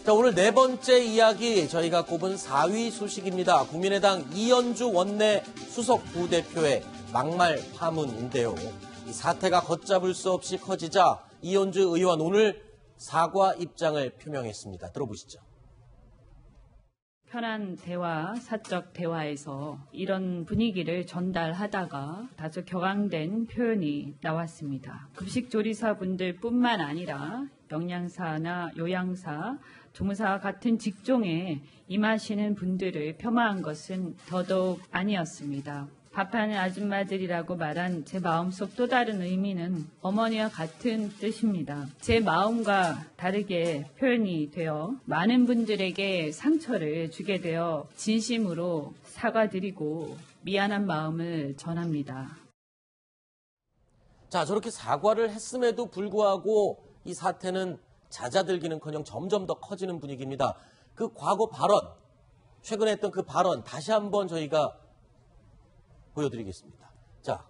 자, 오늘 네 번째 이야기 저희가 꼽은 4위 소식입니다. 국민의당 이현주 원내 수석 부대표의 막말 파문인데요. 이 사태가 걷잡을 수 없이 커지자 이현주 의원 오늘 사과 입장을 표명했습니다. 들어보시죠. 편한 대화, 사적 대화에서 이런 분위기를 전달하다가 다소 격앙된 표현이 나왔습니다. 급식조리사분들뿐만 아니라 영양사나 요양사, 조무사와 같은 직종에 임하시는 분들을 폄하한 것은 더더욱 아니었습니다. 밥하는 아줌마들이라고 말한 제 마음속 또 다른 의미는 어머니와 같은 뜻입니다. 제 마음과 다르게 표현이 되어 많은 분들에게 상처를 주게 되어 진심으로 사과드리고 미안한 마음을 전합니다. 자, 저렇게 사과를 했음에도 불구하고 이 사태는 잦아들기는커녕 점점 더 커지는 분위기입니다. 그 과거 발언, 최근에 했던 그 발언 다시 한번 저희가 보여드리겠습니다. 자,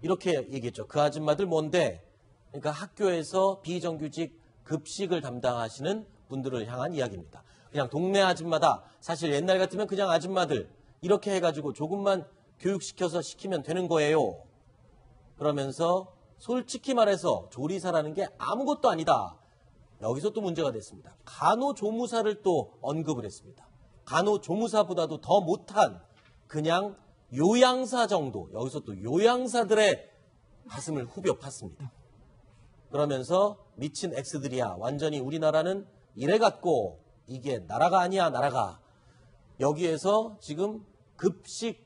이렇게 얘기했죠. 그 아줌마들 뭔데? 그러니까 학교에서 비정규직 급식을 담당하시는 분들을 향한 이야기입니다. 그냥 동네 아줌마다, 사실 옛날 같으면 그냥 아줌마들 이렇게 해가지고 조금만 교육시켜서 시키면 되는 거예요. 그러면서 솔직히 말해서 조리사라는 게 아무것도 아니다. 여기서 또 문제가 됐습니다. 간호조무사를 또 언급을 했습니다. 간호조무사보다도 더 못한 그냥 요양사 정도, 여기서 또 요양사들의 가슴을 후벼 팠습니다. 그러면서 미친 X들이야. 완전히 우리나라는 이래갖고 이게 나라가 아니야, 나라가. 여기에서 지금 급식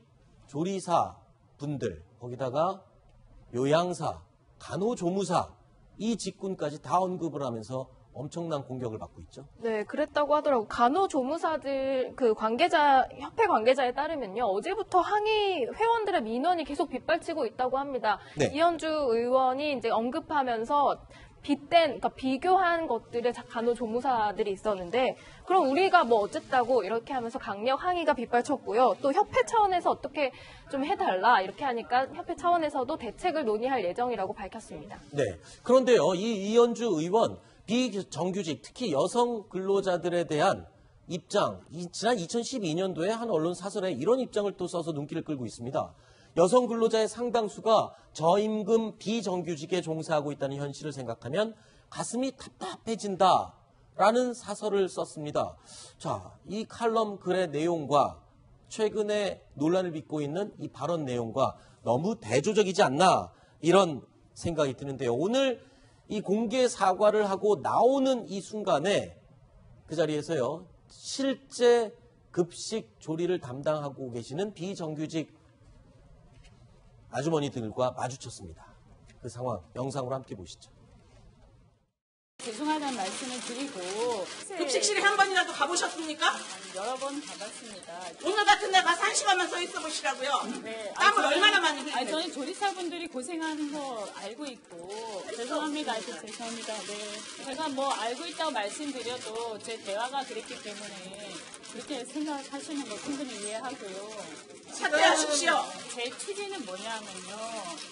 조리사 분들, 거기다가 요양사, 간호조무사, 이 직군까지 다 언급을 하면서 엄청난 공격을 받고 있죠. 네, 그랬다고 하더라고. 간호조무사들 협회 관계자에 따르면요, 어제부터 항의 회원들의 민원이 계속 빗발치고 있다고 합니다. 네. 이현주 의원이 이제 언급하면서 그러니까 비교한 것들의 간호조무사들이 있었는데, 그럼 우리가 뭐 어쨌다고 이렇게 하면서 강력 항의가 빗발쳤고요. 또 협회 차원에서 어떻게 좀 해달라 이렇게 하니까 협회 차원에서도 대책을 논의할 예정이라고 밝혔습니다. 네. 그런데요, 이 이현주 의원 비정규직, 특히 여성 근로자들에 대한 입장, 지난 2012년도에 한 언론 사설에 이런 입장을 또 써서 눈길을 끌고 있습니다. 여성 근로자의 상당수가 저임금 비정규직에 종사하고 있다는 현실을 생각하면 가슴이 답답해진다라는 사설을 썼습니다. 자, 이 칼럼 글의 내용과 최근에 논란을 빚고 있는 이 발언 내용과 너무 대조적이지 않나 이런 생각이 드는데요. 오늘 이 공개 사과를 하고 나오는 이 순간에 그 자리에서요, 실제 급식 조리를 담당하고 계시는 비정규직 아주머니들과 마주쳤습니다. 그 상황 영상으로 함께 보시죠. 죄송하다는 말씀을 드리고 급식실에 한 번이라도 가보셨습니까? 여러 번 가봤습니다. 오늘 같은 날 가서 1시간만 서 있어 보시라고요. 네. 땀을 얼마나 많이 흘리는지. 저는 조리사분들이 고생하는 거 알고 있고 죄송합니다. 죄송합니다. 네. 제가 뭐 알고 있다고 말씀드려도 제 대화가 그랬기 때문에 그렇게 생각하시는 거 충분히 이해하고요. 사퇴하십시오. 제 취지는 뭐냐면요.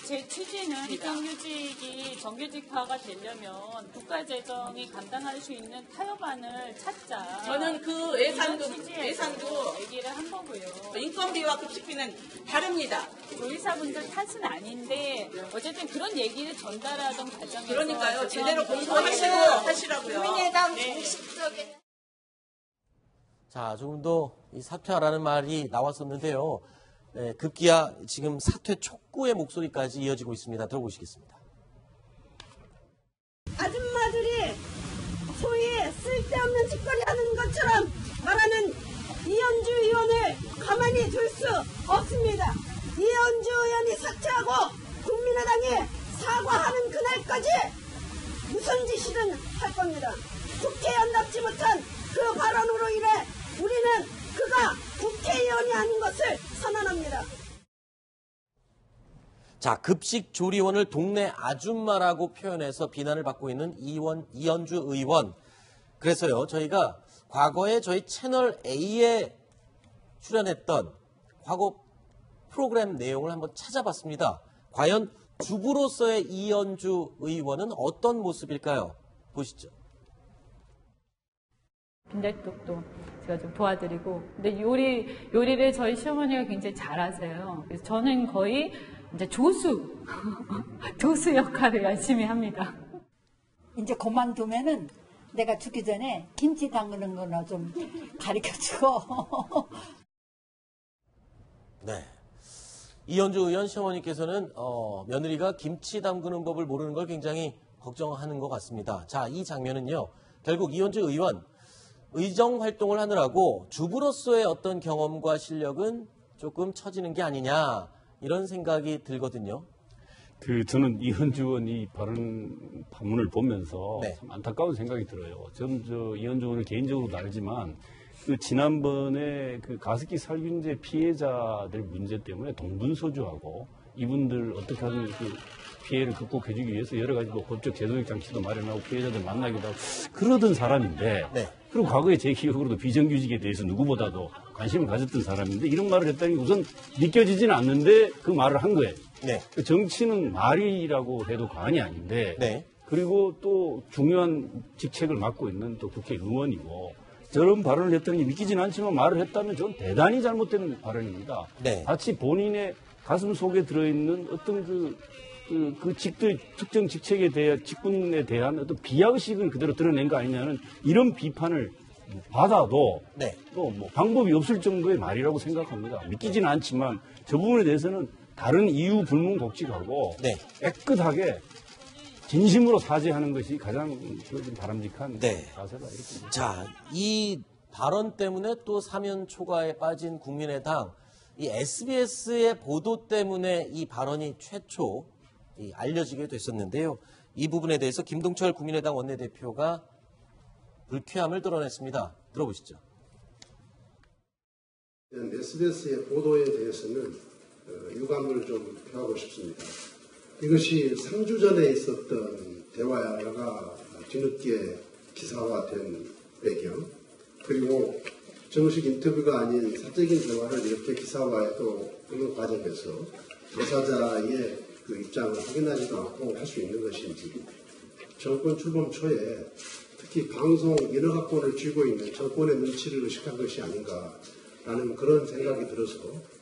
제 취지는 비정규직이 정규직화가 되려면 국가재정이 감당할 수 있는 타협안을 찾자. 저는 그 예산도 얘기를 한 거고요. 인건비와 급식비는 다릅니다. 조리사분들 탓은 아닌데 어쨌든 그런 얘기를 전달하던 과정에서 그러니까요. 제대로 공부하시라고요. 국민의당 공식적인. 자, 조금 더 이 사퇴하라는 말이 나왔었는데요. 네, 급기야 지금 사퇴 촉구의 목소리까지 이어지고 있습니다. 들어보시겠습니다. 아줌마들이 소위 쓸데없는 짓거리 하는 것처럼 말하는 이현주 의원을 가만히 둘 수 없습니다. 이현주 의원이 사퇴하고 국민의당이 사과하는 그날까지 무슨 짓이든 할 겁니다. 국회의원답지 못한 그 발언으로 인해 우리는 그가 국회의원이 아닌 것을 선언합니다. 자, 급식 조리원을 동네 아줌마라고 표현해서 비난을 받고 있는 이현주 의원. 그래서요, 저희가 과거에 저희 채널 A에 출연했던 과거 프로그램 내용을 한번 찾아봤습니다. 과연 주부로서의 이현주 의원은 어떤 모습일까요? 보시죠. 빈대떡도 제가 좀 도와드리고, 근데 요리를 저희 시어머니가 굉장히 잘하세요. 그래서 저는 거의 이제 조수 역할을 열심히 합니다. 이제 그만두면은 내가 죽기 전에 김치 담그는 거나 좀 가르쳐주고. 네. 이현주 의원 시어머니께서는 며느리가 김치 담그는 법을 모르는 걸 굉장히 걱정하는 것 같습니다. 자, 이 장면은요. 결국 이현주 의원 의정 활동을 하느라고 주부로서의 어떤 경험과 실력은 조금 처지는 게 아니냐 이런 생각이 들거든요. 저는 이현주 의원이 발언 판문을 보면서 네. 참 안타까운 생각이 들어요. 저는 이현주 의원을 개인적으로도 알지만 지난번에 가습기 살균제 피해자들 문제 때문에 동분서주하고 이분들 어떻게 하든 피해를 극복해주기 위해서 여러 가지 법적 제도적 장치도 마련하고 피해자들 만나기도 하고 그러던 사람인데 네. 그리고 과거에 제 기억으로도 비정규직에 대해서 누구보다도 관심을 가졌던 사람인데 이런 말을 했다니 우선 믿겨지지는 않는데 그 말을 한 거예요. 네. 정치는 말이라고 해도 과언이 아닌데 네. 그리고 또 중요한 직책을 맡고 있는 또 국회의원이고 저런 발언을 했다는 게 믿기지는 않지만 말을 했다면 저는 대단히 잘못된 발언입니다. 네. 마치 본인의 가슴 속에 들어있는 어떤 특정 직책에 대한 직군에 대한 어떤 비하의식을 그대로 드러낸 거 아니냐는 이런 비판을 받아도 네. 또 방법이 없을 정도의 말이라고 생각합니다. 믿기지는 않지만 저 부분에 대해서는 다른 이유 불문곡직하고 네. 깨끗하게 진심으로 사죄하는 것이 가장 바람직한 네. 자세다 이렇게 봅니다. 자, 이 발언 때문에 또 사면 초과에 빠진 국민의당, 이 SBS의 보도 때문에 이 발언이 최초 알려지게 됐었는데요. 이 부분에 대해서 김동철 국민의당 원내대표가 불쾌함을 드러냈습니다. 들어보시죠. SBS의 보도에 대해서는 유감을 좀 표하고 싶습니다. 이것이 3주 전에 있었던 대화가 뒤늦게 기사화된 배경, 그리고 정식 인터뷰가 아닌 사적인 대화를 이렇게 기사화해도 그런 과정에서 당사자의 입장을 확인하지도 않고 할 수 있는 것인지, 정권 출범 초에 특히 방송 인허가권을 쥐고 있는 정권의 눈치를 의식한 것이 아닌가라는 그런 생각이 들어서.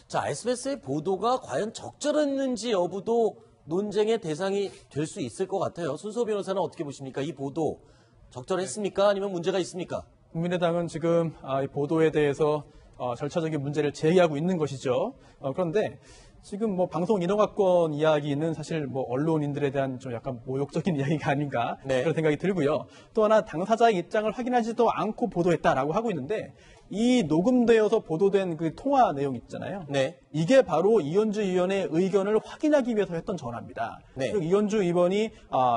자, SBS의 보도가 과연 적절했는지 여부도 논쟁의 대상이 될 수 있을 것 같아요. 손수호 변호사는 어떻게 보십니까? 이 보도 적절했습니까? 아니면 문제가 있습니까? 국민의당은 지금 이 보도에 대해서 절차적인 문제를 제기하고 있는 것이죠. 그런데 지금 방송 인허가권 이야기는 사실 언론인들에 대한 좀 약간 모욕적인 이야기가 아닌가 네. 그런 생각이 들고요. 또 하나 당사자의 입장을 확인하지도 않고 보도했다라고 하고 있는데 이 녹음되어서 보도된 그 통화 내용 있잖아요. 네. 이게 바로 이현주 의원의 의견을 확인하기 위해서 했던 전화입니다. 네. 그리고 이현주 의원이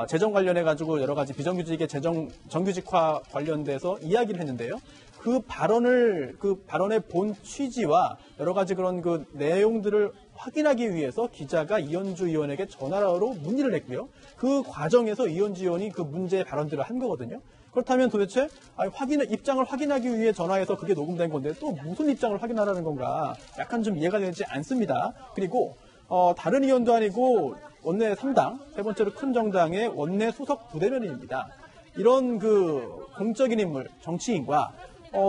재정 관련해 가지고 여러 가지 비정규직의 정규직화 관련돼서 이야기를 했는데요. 그 발언의 본 취지와 여러 가지 그런 그 내용들을 확인하기 위해서 기자가 이현주 의원에게 전화로 문의를 했고요. 그 과정에서 이현주 의원이 그 문제의 발언들을 한 거거든요. 그렇다면 도대체 입장을 확인하기 위해 전화해서 그게 녹음된 건데 또 무슨 입장을 확인하라는 건가 약간 좀 이해가 되지 않습니다. 그리고 다른 의원도 아니고 원내 3당, 세 번째로 큰 정당의 원내 수석 부대변인입니다. 이런 공적인 인물, 정치인과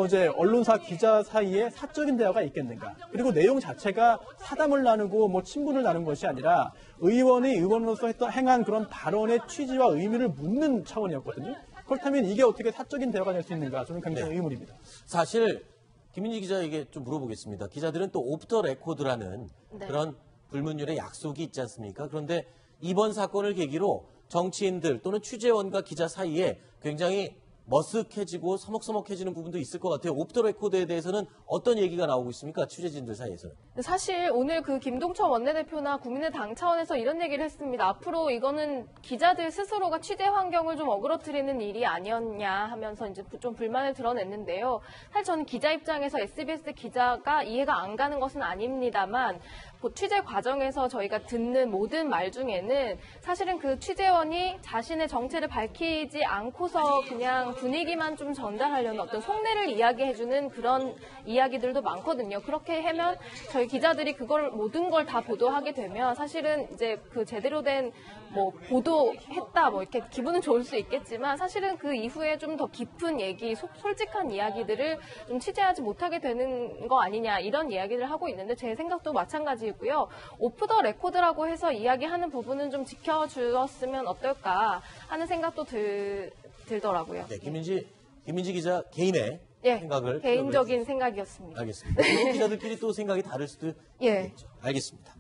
이제 언론사 기자 사이에 사적인 대화가 있겠는가. 그리고 내용 자체가 사담을 나누고 친분을 나눈 것이 아니라 의원이 의원으로서 행한 그런 발언의 취지와 의미를 묻는 차원이었거든요. 그렇다면 이게 어떻게 사적인 대화가 될 수 있는가 저는 굉장히 의문입니다. 사실 김민지 기자에게 좀 물어보겠습니다. 기자들은 또 오프터 레코드라는 네. 그런 불문율의 약속이 있지 않습니까? 그런데 이번 사건을 계기로 정치인들 또는 취재원과 기자 사이에 굉장히 머쓱해지고 서먹서먹해지는 부분도 있을 것 같아요. 오프터 레코드에 대해서는 어떤 얘기가 나오고 있습니까? 취재진들 사이에서는. 사실 오늘 김동철 원내대표나 국민의당 차원에서 이런 얘기를 했습니다. 앞으로 이거는 기자들 스스로가 취재 환경을 좀 어그러뜨리는 일이 아니었냐 하면서 이제 좀 불만을 드러냈는데요. 사실 저는 기자 입장에서 SBS 기자가 이해가 안 가는 것은 아닙니다만 취재 과정에서 저희가 듣는 모든 말 중에는 사실은 그 취재원이 자신의 정체를 밝히지 않고서 그냥 분위기만 좀 전달하려는 어떤 속내를 이야기해주는 그런 이야기들도 많거든요. 그렇게 하면 저희 기자들이 그걸 모든 걸 다 보도하게 되면 사실은 이제 그 제대로 된 뭐 보도했다 뭐 이렇게 기분은 좋을 수 있겠지만 사실은 그 이후에 좀 더 깊은 얘기, 솔직한 이야기들을 좀 취재하지 못하게 되는 거 아니냐 이런 이야기를 하고 있는데 제 생각도 마찬가지이고요. 오프 더 레코드라고 해서 이야기하는 부분은 좀 지켜주었으면 어떨까 하는 생각도 들더라고요. 네, 김민지 기자 개인의 예, 생각을 개인적인 생각이었습니다. 알겠습니다. 기자들끼리 또 생각이 다를 수도 예. 있겠죠. 알겠습니다.